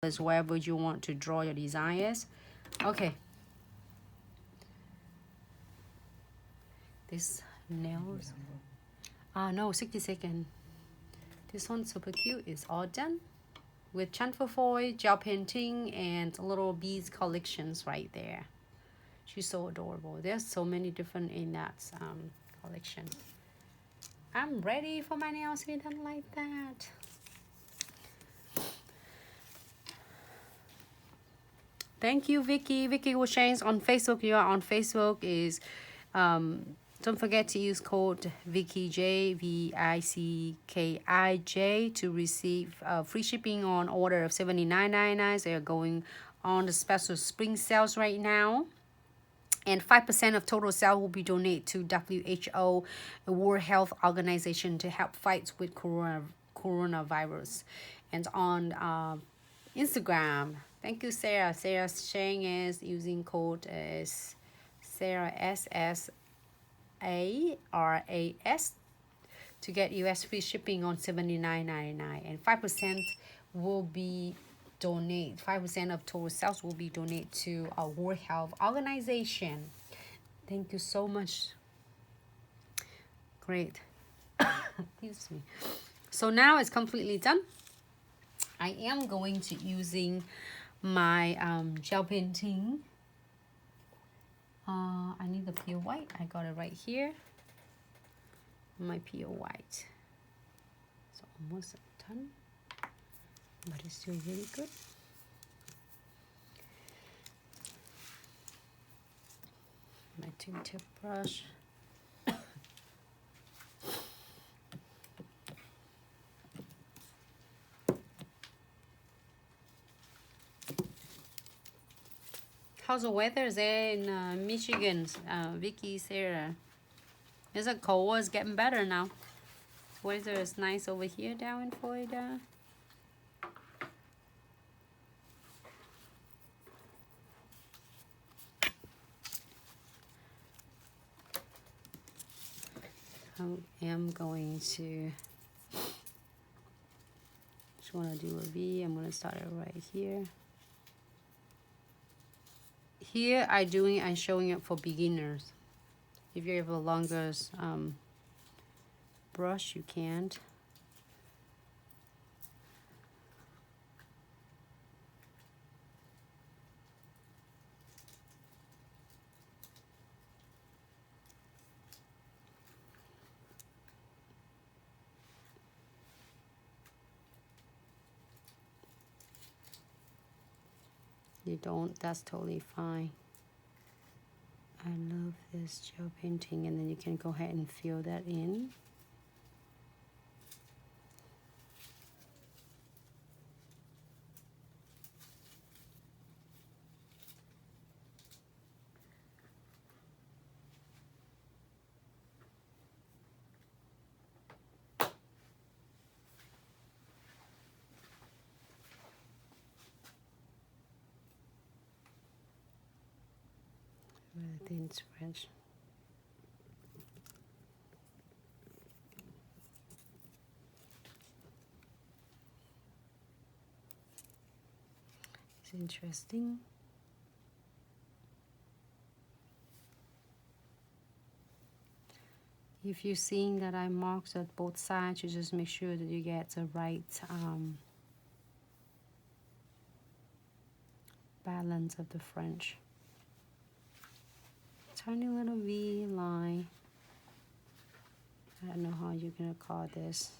is wherever you want to draw your design is. Okay. This nails. No, 60 seconds. This one's super cute. It's all done with transfer foil, gel painting, and little beads collections right there. She's so adorable. There's so many different in that collection. I'm ready for my nails to be done like that. Thank you, Vicky. Vicky will change on Facebook. You are on Facebook. Is don't forget to use code VickyJ, VICKIJ, to receive free shipping on order of $79.99. They are going on the special spring sales right now. And 5% of total sale will be donated to WHO, a World Health Organization, to help fight with coronavirus. And on Instagram, thank you, Sarah. Sarah Shang is using code as Sarah SSARAS to get US free shipping on $79.99, and 5% will be donate. 5% of total sales will be donated to a World Health Organization. Thank you so much. Great. Excuse me. So now it's completely done. I am going to using my gel painting. I need the pure white. I got it right here. My pure white. It's almost done, but it's still really good. My tinted brush. How's the weather there in Michigan, Vicky, Sarah? Is it cold? It's getting better now. Weather is nice over here down in Florida. I am going to just want to do a V. I'm going to start it right here. Here I'm showing it for beginners. If you have a longer brush, you can't. You don't, that's totally fine. I love this gel painting, and then you can go ahead and fill that in. With a thin spread. It's interesting. If you're seeing that I marked at both sides, you just make sure that you get the right balance of the French. Tiny little V line. I don't know how you're gonna call this.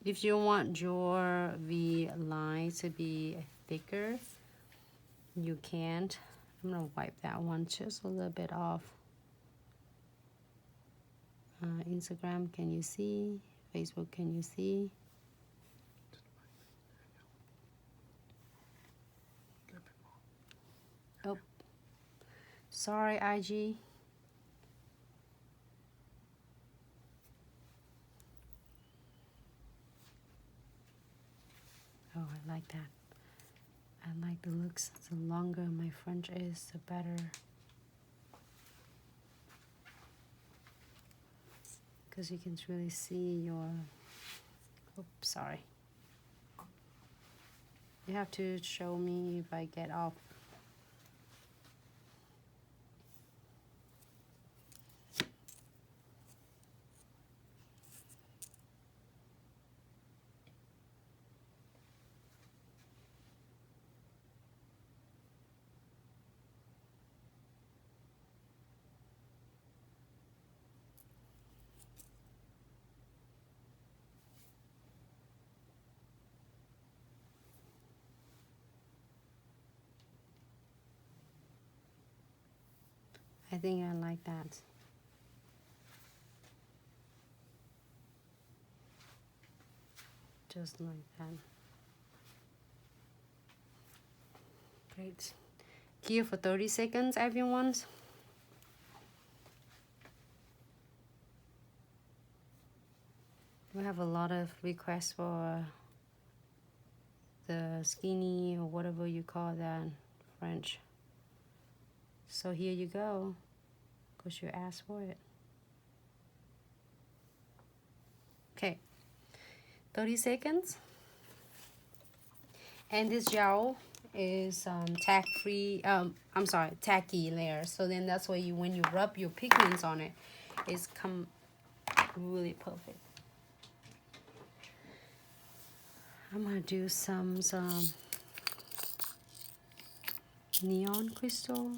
If you want your V line to be thicker, you can't. I'm gonna wipe that one just a little bit off. Instagram, can you see? Facebook, can you see? Oh, sorry, IG. Oh, I like that. I like the looks. The longer my French is, the better. Because you can really see your, oops, sorry. You have to show me if I get off. I think I like that. Just like that. Great. Here for 30 seconds, everyone. We have a lot of requests for the skinny or whatever you call that French. So here you go, because you asked for it. Okay, 30 seconds. And this gel is tacky layer. So then that's why when you rub your pigments on it, it's come really perfect. I'm gonna do some neon crystal.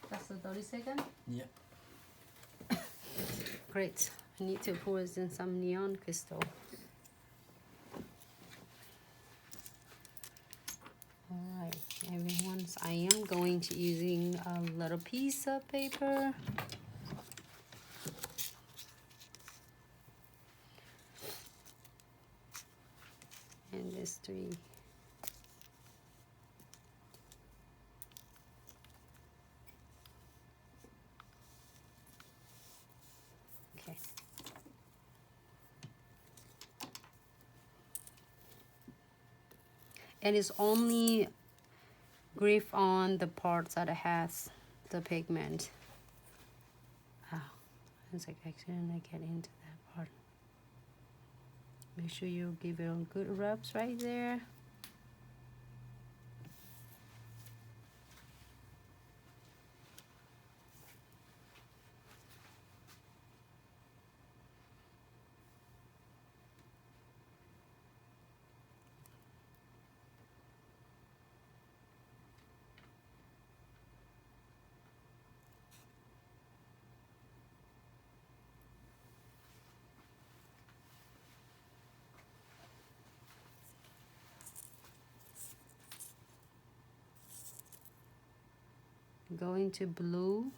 That's the 30 second? Yeah. Great. I need to pour in some neon crystal. Alright, everyone, I am going to using a little piece of paper. And this 3. Okay. And it's only grip on the parts that it has the pigment. Oh, it's like accidentally get into that part. Make sure you give it a good rubs right there. Going to blue.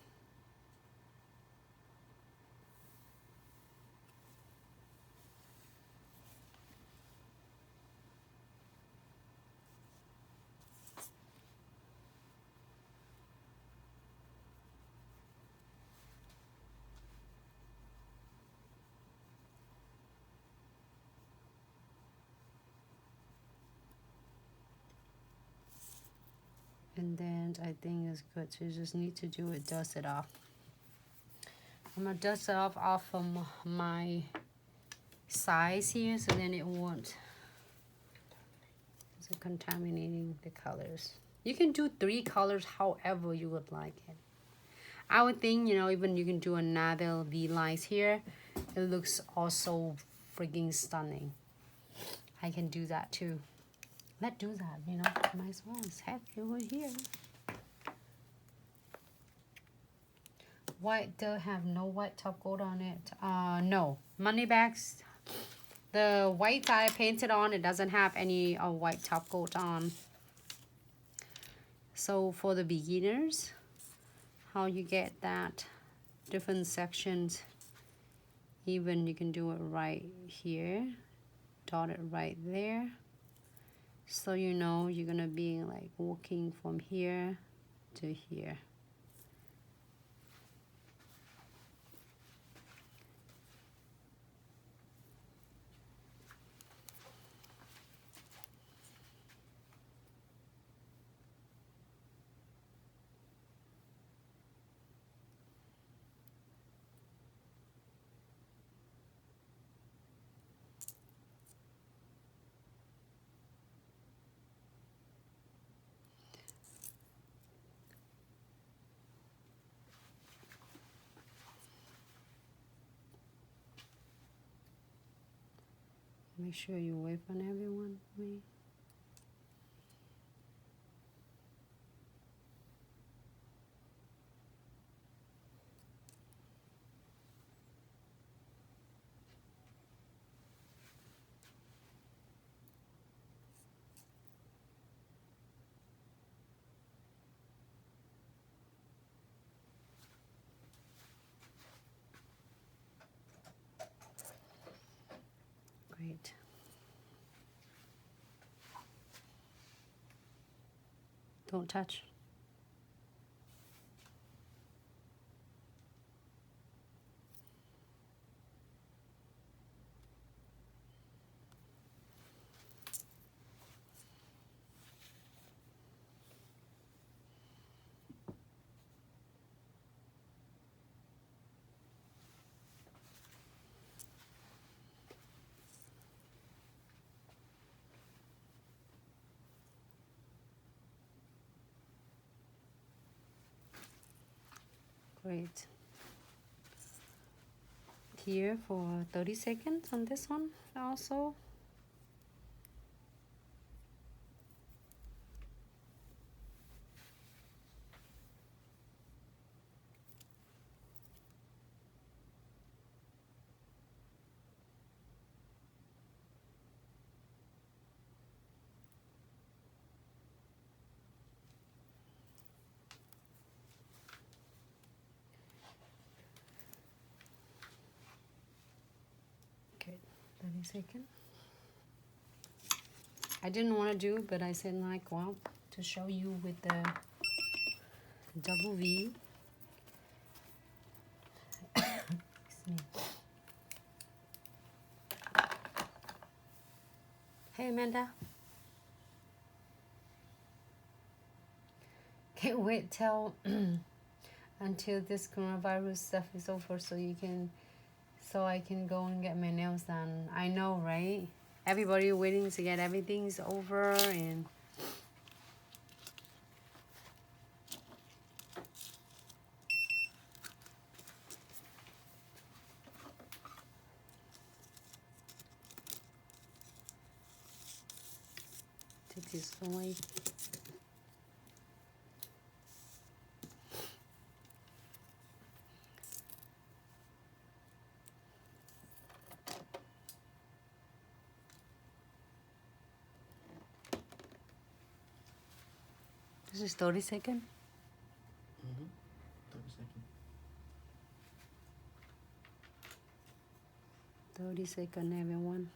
And then I think it's good. So you just need to do it, dust it off. I'm gonna dust it off of my size here, so then it won't. It's contaminating the colors. You can do 3 colors however you would like it. I would think, you know, even you can do another V-lines here. It looks also freaking stunning. I can do that too. Let's do that, you know, might as well. It's happy over here. White, they'll have no white top coat on it. No, money bags. The white I painted on, it doesn't have any white top coat on. So for the beginners, how you get that different sections, even you can do it right here, dot it right there. So you know you're gonna be like walking from here to here. Make sure you wave on everyone. Me. Great. Don't touch. Great. Here for 30 seconds on this one also. Okay, 30 seconds. I didn't want to do, but I said like, well, to show you with the double V. Excuse me. Hey Amanda. Can't wait till until this coronavirus stuff is over so I can go and get my nails done. I know, right? Everybody waiting to get everything's over and take this away. This is 30 seconds. 30 seconds. 30 seconds, everyone.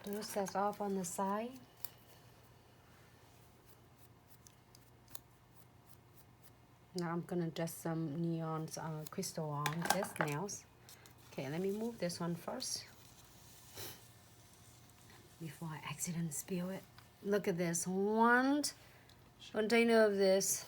This that's off on the side. Now I'm gonna dust some neon crystal on this nails. Okay, let me move this one first before I accidentally spill it. Look at this, one container of this.